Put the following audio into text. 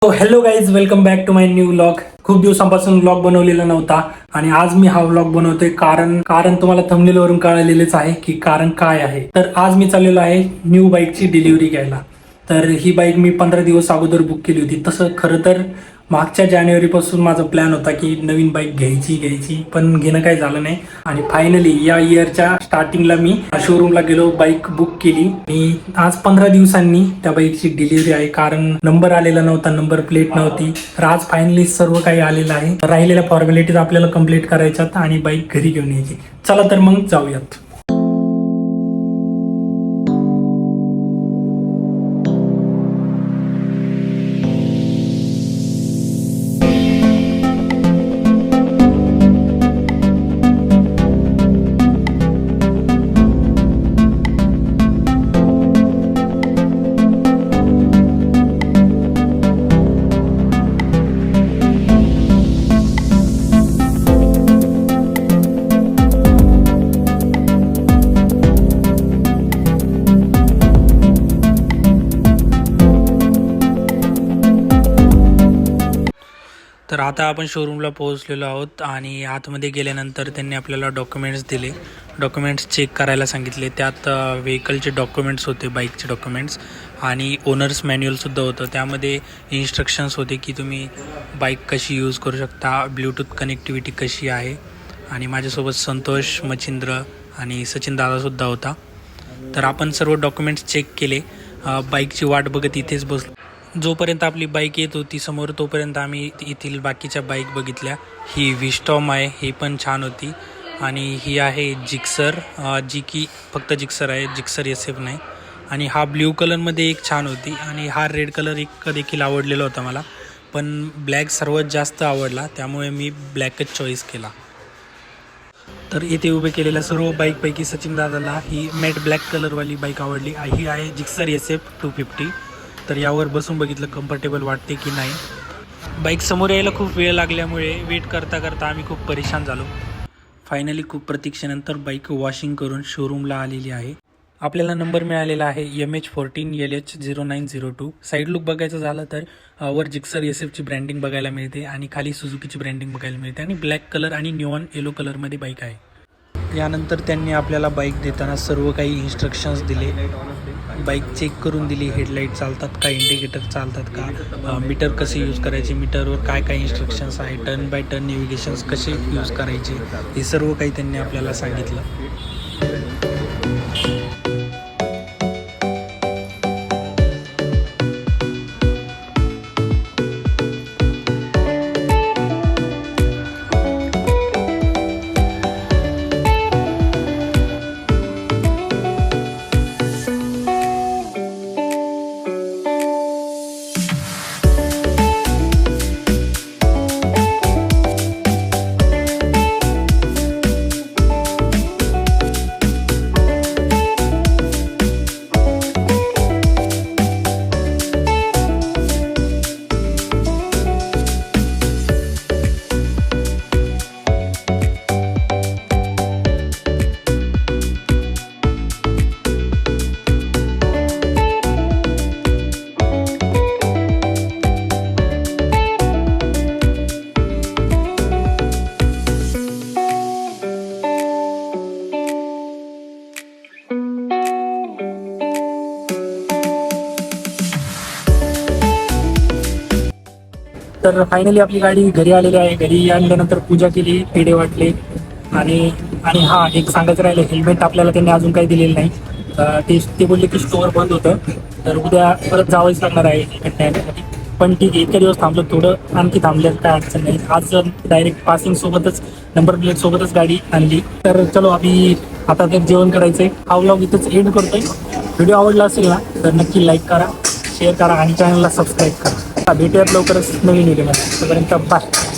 Hello guys, welcome back to my new vlog. खूप दिवसांपासून vlog बनवलेला नव्हता आणि आज मी हा व्लॉग बनवतोय कारण तुम्हाला थंबनेल वरून कळलेलेच आहे की कारण काय आहे. तर आज मी चाललेलो आहे न्यू बाईकची डिलिव्हरी घ्यायला. तर ही बाईक मी 15 दिवस अगोदर बुक केली होती. तसं खरं तर मागच्या जानेवारीपासून माझा प्लॅन होता की नवीन बाईक घ्यायची, पण घेणं काही झालं नाही. आणि फायनली या इयरच्या स्टार्टिंगला मी शोरूमला गेलो, बाईक बुक केली आणि आज 15 दिवसांनी त्या बाईकची डिलिव्हरी आहे. कारण नंबर आलेला नव्हता, नंबर प्लेट नव्हती. तर आज फायनली सर्व काही आलेलं आहे. राहिलेल्या फॉर्मॅलिटीज आपल्याला कंप्लीट करायच्यात आणि बाईक घरी घेऊन यायची. चला तर मग जाऊयात. तर आता आपण शोरूमला पोहोचलेलो आहोत आणि आतमध्ये गेल्यानंतर त्यांनी आपल्याला डॉक्युमेंट्स दिले. डॉक्युमेंट्स चेक करायला सांगितले. त्यात व्हेकलचे डॉक्युमेंट्स होते, बाईकचे डॉक्युमेंट्स आणि ओनर्स मॅन्युअलसुद्धा होतं. त्यामध्ये इन्स्ट्रक्शन्स होते की तुम्ही बाईक कशी यूज करू शकता, ब्ल्यूटूथ कनेक्टिव्हिटी कशी आहे. आणि माझ्यासोबत संतोष, मच्छिंद्र आणि सचिन दादासुद्धा होता. तर आपण सर्व डॉक्युमेंट्स चेक केले. बाईकची वाट बघत इथेच बसलो. जोपर्यंत आपली बाईक येत होती समोर तोपर्यंत आम्ही येथील बाकीच्या बाईक बघितल्या. ही विस्टॉम आहे, ही पण छान होती. आणि ही आहे जिक्सर, जी की फक्त जिक्सर आहे, जिक्सर SF नाही. आणि हा ब्ल्यू कलरमध्ये एक छान होती आणि हा रेड कलर एक देखील आवडलेला होता मला, पण ब्लॅक सर्वात जास्त आवडला, त्यामुळे मी ब्लॅकच चॉईस केला. तर इथे उभे केलेल्या सर्व बाईकपैकी सचिन दादाला ही मॅट ब्लॅक कलरवाली बाईक आवडली. ही आहे जिक्सर SF 250. तर यावर बसून बघितलं कम्फर्टेबल वाटते की नाही. बाईक समोर यायला खूप वेळ लागल्यामुळे वेट करता करता आम्ही खूप परेशान झालो. फायनली खूप प्रतीक्षेनंतर बाईक वॉशिंग करून शोरूमला आलेली आहे. आपल्याला नंबर मिळालेला आहे MH14 LH 0902. साईड लुक बघायचं झालं तर वर जिक्सर SFची ब्रँडिंग बघायला मिळते आणि खाली सुझुकीची ब्रँडिंग बघायला मिळते आणि ब्लॅक कलर आणि न्यूऑन येलो कलरमध्ये बाईक आहे. यानंतर त्यांनी आपल्याला बाईक देताना सर्व काही इन्स्ट्रक्शन्स दिले. बाईक चेक करून दिली, हेडलाईट चालतात का, इंडिकेटर चालतात का, मीटर कसे यूज करायचे, मीटरवर काय काय इन्स्ट्रक्शन्स आहे, टर्न बाय टर्न नेव्हिगेशन्स कसे यूज करायचे, हे सर्व काही त्यांनी आपल्याला सांगितलं. तर फायनली आपली गाडी घरी आलेली आहे. घरी आणल्यानंतर पूजा केली, पेढे वाटले आणि हा एक सांगायचं राहिलं, हेल्मेट आपल्याला त्यांनी अजून काही दिलेलं नाही. ते बोलले की स्टोअर बंद होतं, तर उद्या परत जावंच लागणार आहे हेल्मेट न्यायसाठी. पण ठीक आहे, इतक्या दिवस थांबलो, थोडं आणखी थांबल्यास काय अडचण नाही. आज डायरेक्ट पासिंग सोबतच नंबर प्लेट सोबतच गाडी आणली. तर चलो आम्ही आता तर जेवण करायचंय. हा व्लॉग इथंच एंड करतोय. व्हिडिओ आवडला असेल ना तर नक्की लाईक करा, शेअर करा आणि चॅनलला सबस्क्राईब करा. भेटूयात लवकरच नवीन व्हिडिओमध्ये. तोपर्यंत बाय.